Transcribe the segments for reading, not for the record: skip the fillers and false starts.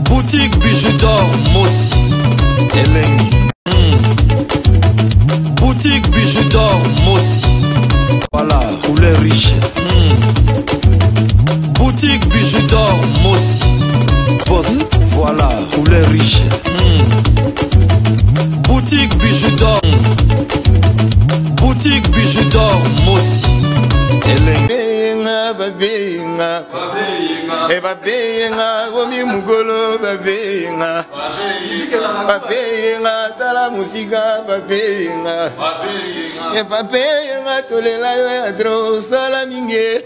Boutique Bijou d'Or Mossi Elengi. Boutique Bijou d'Or Mossi. Voilà, couleur riche. Boutique Bijou d'Or Mossi. Voilà, couleur riche. Boutique Bijou d'Or. Boutique Bijou d'Or Mossi Elengi. Babenga, babenga, gomi mugolo babenga, babenga, tala musika babenga, babenga, tolela yo ya tro sala mingi,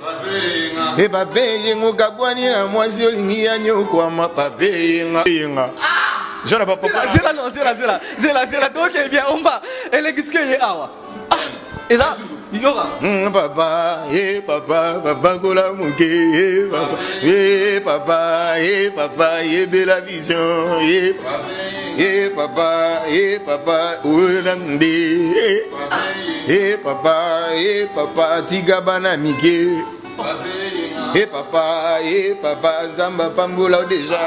babenga, ukabwani na mwasi olingi ya nyoko ama babenga. Jona papa. Zela, donc bien on va. Elle est est awa. Et là Papa, papa, kola muke, papa, bella vision, papa, oulambe, papa, tigabana mike. Papa, Nzamba Pambola déjà.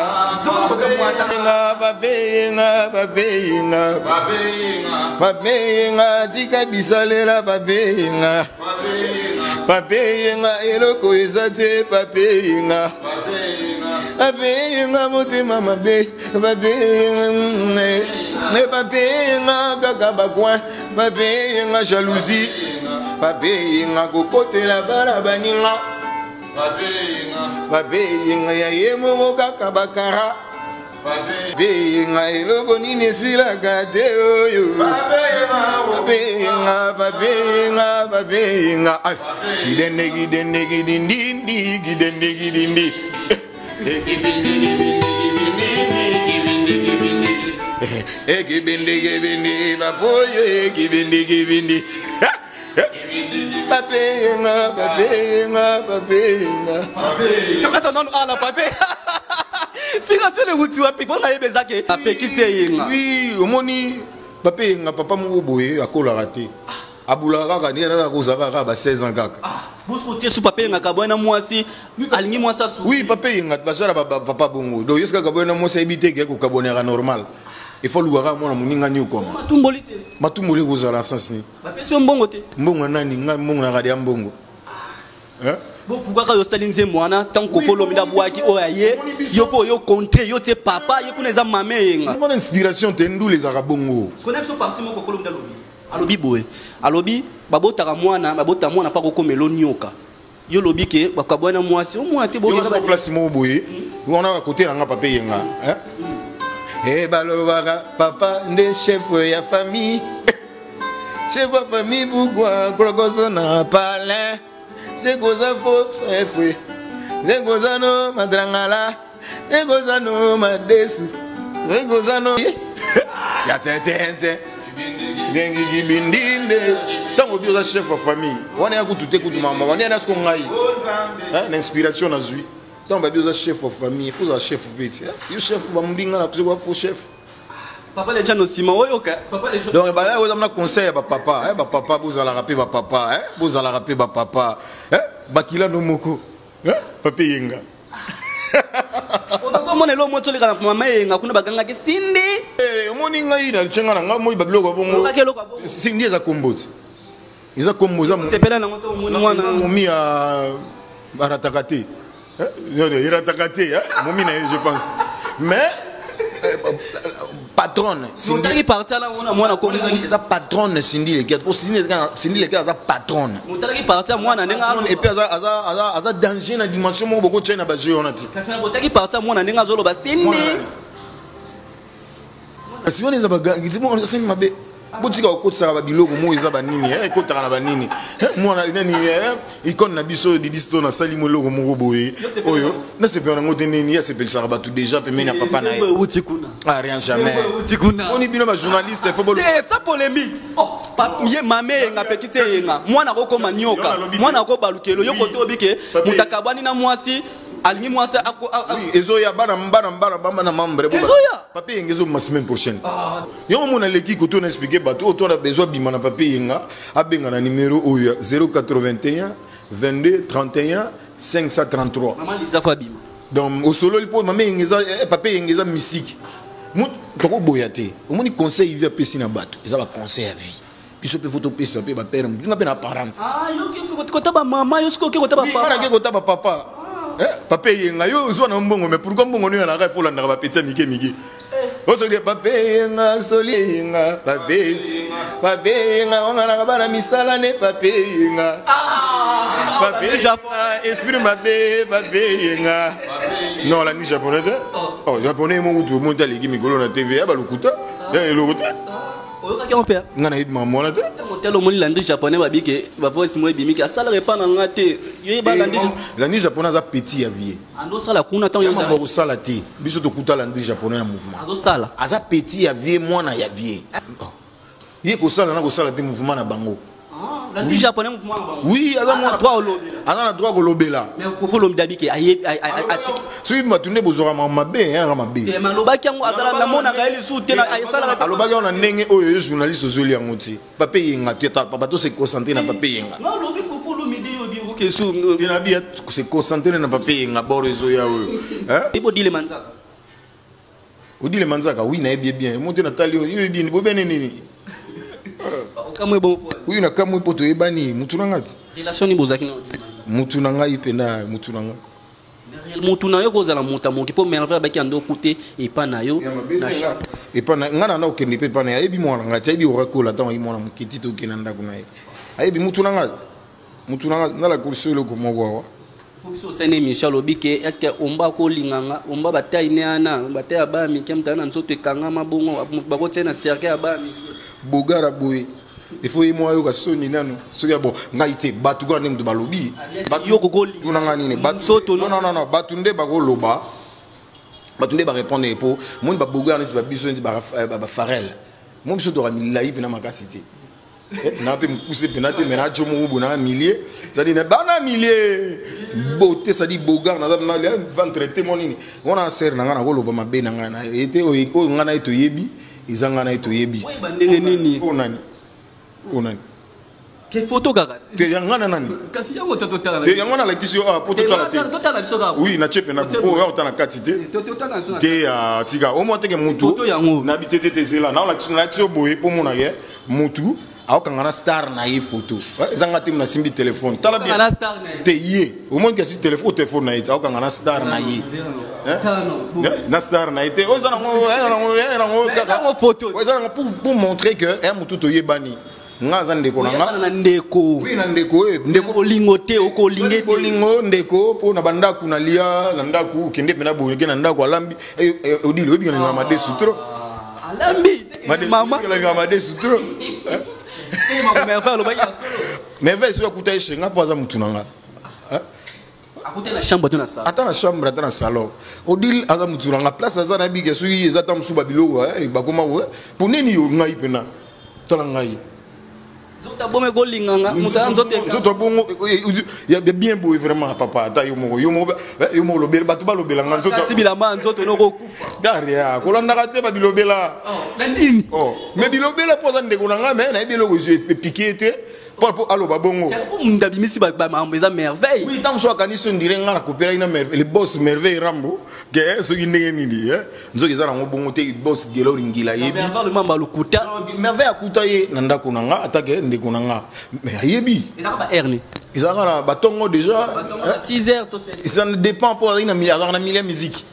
Babenga, tika bisalela babenga. Babenga, eloko ezate babenga. Babenga, motema mabe. Babenga, gaga bakwa. Babenga, jalousie. Babenga, kokote la bala baninga. Babenga ya yemo kaka bakara. Babenga eloko nini sila kate oyo. Babenga. Kidende gidindi. Kibindi baboyo kibindi. Babenga. attends à la papé. Explication de route wapi pour na yebeza ke papé qui c'est yenga. Oui, omoni babenga papa mo boye akola raté. Abula kaka ni na kozaka ka ba 16 ans kaka. Bos côté sous papé nga kabona mwasi alingi mwasa sou. Oui, babenga bazara papa bongo. Do yeska kabona mwasi ebite ke ko kabonera normal. Il faut louer moi moninga nyoko. Matumboli kozala sens ni. Papé c'est mbongo te. Mbongo nani nga mbongo na radio mbongo. Hein? Bon pourquoi quand yo salinze mwana tant ko folo minda bwaki oyaye yo po yo contre yo te papa yo kuneza mame yenga. Mon inspiration te ndou les arabongo. Connais ce parti mon ko folo minda lobi. Alobi boy. Alobi babota mwana pa ko komelo nyoka. Yo lobi ke bakabwana mwasi o mwana te bo yo za place mo boye. On a à côté nga papa yenga, hein? Balobara, papa, des chefs ya famille. Chef de famille, pourquoi Krokoso n'a pas l'air? C'est quoi ça faut faire? C'est quoi ça no madrangala? C'est quoi ça no madesu? C'est quoi ça no? Ya tente. Dengi gibindinde. Tant que tu es chef de famille, on est à tout maman, on est à ce qu'on a eu. L'inspiration a joué. Donc, il y a un chef de famille, il faut un chef de famille. Il y a un chef de famille, il y a un chef. Papa, les gens aussi, donc, il y a un conseil à papa. Papa, vous allez rappeler papa. Vous allez rappeler papa. Bakila no moko. Papa yenga. On est là, moi, tu as maman yenga, kuna baganga ke sindi. Moni ngai na chenga na ngai moi babiloko bongo. Sindi eza komboti. Eza komboza mo. C'est pela na ngoto mwana. Momi a baratakate. Il a attaqué, je pense. Mais, patronne, Cindy les patronne, Cindy les gars. Pour Cindy les gars, patronne. Et puis, à danger dans la dimension, beaucoup de choses à base. Si on est botika okotsa ba biloko mo eza ba nini ekotaka na ba nini mwana nani ikon na biso di disto na sali mo loko mo boye oyo na se pe na ngote nini ya se pe sa ba tout déjà pe mena papa na ah rien jamais on est bino ba journaliste il faut bolo ça polémique oh ye mame nga pekise yenga mwana ko koma nyoka mwana ko balukelo yo koto bike mutakabani na mwasi alingi mwasi ezoya bana na membre papier ngezo ma semaine prochaine yo mona leki ko to na expliquer bato to na besoin bima na papier nga abenga na numéro 081 22 31 533 maman Lisa Fabima Donc au solo il pose maman ingeza papa ingeza mystique. Moi toko boyate. Au moins conseil il vient passer na bato. Ils ont conseil à vie. Puis ce peut photo passer peu ba père, tu n'as pas parents. Ah yo ki ko taba maman yo ko taba papa. Ana ke ko taba papa. Papa yenga yo zo na mbongo mais pourquoi mbongo ni na ka fola na ba petit mike. Aujourd'hui papa yenga solinga papa yenga on a bana misala ne papa yenga. Papa japonais esprit mabe papa yenga. Non la ni japonais. Oh japonais mo tout monter les gimigolo na TV ba lukuta. Ya lukuta. Oyo ka père. Ngana hit maman na te. Motel o moni landri japonais ba bike ba voice mo bimiki asala repa na ngate. Yo ba landri. Landri japonais a petit à vie. Ando sala kuna tan yo za. Mo sala te. Biso to kuta landri japonais na mouvement. Ando sala. Aza petit à vie moi na ya vie. Yé ko sala na ko sala te mouvement na bango. Landri japonais mouvement na bango. Oui, aza moi droit au lobby. Aza na droit ko lobela. Mais ko fo lombi bike aye Sui matunde bozora mabe hein mabe. Et malobaki yango azala na mona ka eli su te na sala repa. Alobaki on na ndenge oyo journaliste ozoli yango ti. Pape yenga te papa to se concentrer na pape yenga. Non lobi ko fo lo midi yo bi ko su. Tina bi se concentrer na pape yenga borezo ya oyo. Hein? Ibo dile manzaka. Odile manzaka oui na bien. Monte na tali yo bien bo bene nini. Kamwe bon. Oui na kamwe poto ebani mutu na ngati. Relation ni bozaki na mutu na ngai pena mutu na ngai. Mutu na yo ko zala muta monki po merveille ba ki ando kote e pa na yo na e pa na ngana na okende pe pa na ebi mwana ngati ebi orakola tan yi mwana mukiti to kinanda kuna e ebi mutu na ngai na la kurso le ko mo wa so sene Michel obike est-ce que omba ko linganga omba batai ne ana batai ba mi kemta na nzoto ekanga mabongo ba ko tena cercle ba mi bogara boy il faut y moi yo ka soni nanu so ya bon ngai te batu ko ndem to balobi batu yo ko goli tunanga nini batu soto non batu nde ba ko loba batu nde ba répondre pour mon ba bogara nti ba biso nti ba farel mon biso to ramilai pena makasité na pe mpousser pena te mena jomo bo na millier ça dit na bana millier beauté ça dit bogara na na ventre te monini on a ser na ngana ko loba mabe na ngana ete o ngana eto yebi izanga na eto yebi ba ndenge nini onani ke photo kaka te yangana nani kasi yango totala te yangana la kisio poto totala biso kaka oui na chepe na po ya otana katite te ya tika o mo teke mutu na bitete te zela na la kisio boye po mona ye mutu au kangana star na ye photo zanga te na simbi téléphone tala bien te ye au moins que sur téléphone na ye au kangana star na ye na star na ye o zana ngo kaka photo o zana pour montrer que un mutu to yebani ngaza ndeko na ndeko oui na ndeko ndeko lingote oko lingete lingo ndeko po na bandaku na lia na ndaku kende pena boyeke na ndaku alambi odile obi na made sutro alambi mama na made sutro mais va sur kuta eshenga po aza mutu nanga akuta na chambre tona sa ata na chambre ata na salon odile aza mutu nanga place aza na bige suyi ezata musuba biloko bakoma pour nini yo ngai pena tala ngai zota bome ko linganga muta nzote nzoto bongo ya bien beau vraiment papa ata yo mo lobela batu ba lobela nga nzoto tibila ma nzoto no ko kufa daria ko landa kate ba bilobela nandini mais bilobela poza ndeko nanga mais na biloko piqué te pour allo ba bongo ndabi misi ba mambo eza merveille oui tant so akaniso ndire nga na kopera ina merveille le boss merveille rambo ke so ndenge nini nzoki za na bongo te boss gelo ringila yebi merveille mamba lukuta merveille akuta ye na ndako nanga atake ndeko nanga mais yebi eza ba hernie eza na batongo déjà 6h to 7 ça ne dépend pas ina na milieu musique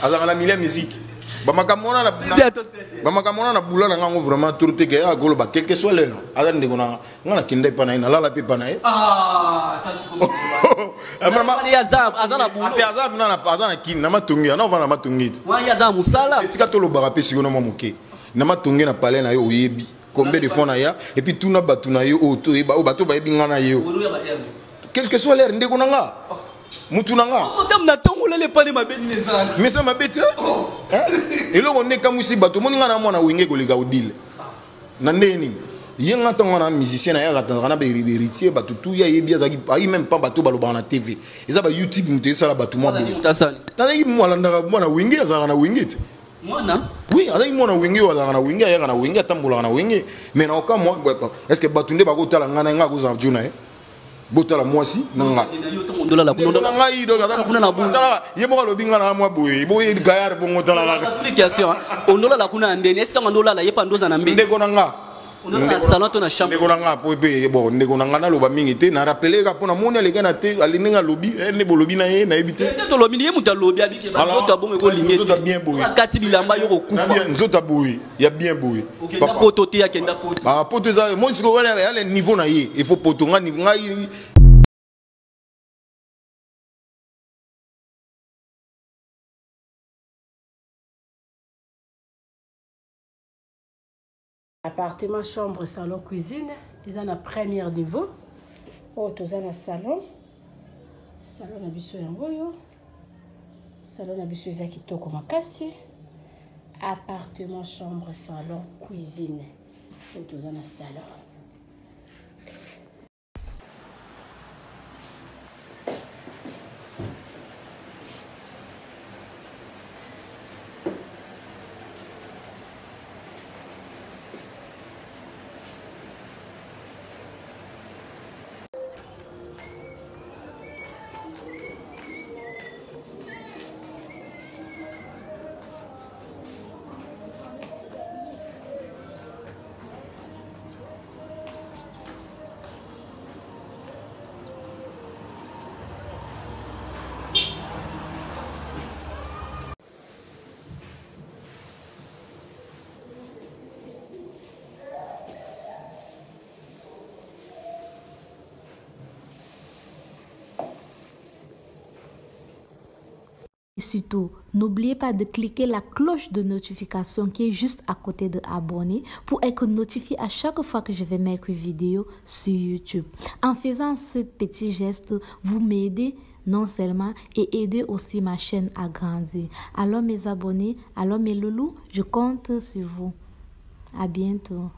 azanga na milieu musique bamakamona na bamakamona na bula na ngango vraiment tourte ke ya golo ba quel que soit l'heure ala ndeko na ngana kinde pa na ina lala pe pa na e vraiment azana bula ate azab na azana kin na matungi na vana matungi wa ya za musala tika to lo ba pe siko na moke na matungi na palais na yo oyebi combien de fois na ya et puis tout na batu na yo to e ba o bato ba yebi ngana yo quel que soit l'heure ndeko na nga mutu nanga so dam na tongo lele pa ne mabeni nezana mais ça mabete et là on est comme si bato moni ngana mona wenge ko leka odile na ndeni yenga tongo na musicien na ya katanga na ba héritier bato tout ya yebi azaki ai même pas bato baloba na TV eza ba YouTube mutu esala bato mwa boye tazaki mwana ndaka mwana wenge azaka na wenge te mwana oui azaki mwana wenge azaka na wenge ya na wenge atambola na wenge mais na oka moi est-ce que bato nde bakotala ngana nga ko za juna botala mwasi nanga ondola la nanga ido tala yebo lo binga na mwa boye boye gayar bongo tala la application ondola la kuna ndene est ondola la yepa ndoza na mbe ndeko nanga ondola salon to na chambre ndeko nanga po pe bon ndeko nanga na loba mingi te na rappeler ka pona moni aleka na te alinga lobi ne bolobi na ye na ebite to lobi ye muta lobi abike ba nzoto bongo ko linge nzoto bien boye kati bilamba yo ko kufa nzoto boye ya bien boye papa poto te ya kenda poto ah poto za mon siko wala ya le niveau na ye il faut poto nga ngai. Appartement, chambre, salon, cuisine. Ils ont un premier niveau. Oh, tous ont un salon. Salon na biso yangoyo. Salon na biso ezaki toko makasi. Appartement, chambre, salon, cuisine. Oh, tous ont un salon. Et surtout, n'oubliez pas de cliquer la cloche de notification qui est juste à côté de abonner pour être notifié à chaque fois que je vais mettre une vidéo sur YouTube. En faisant ce petit geste, vous m'aidez non seulement et aider aussi ma chaîne à grandir. Alors mes abonnés, alors mes loulous, je compte sur vous. À bientôt.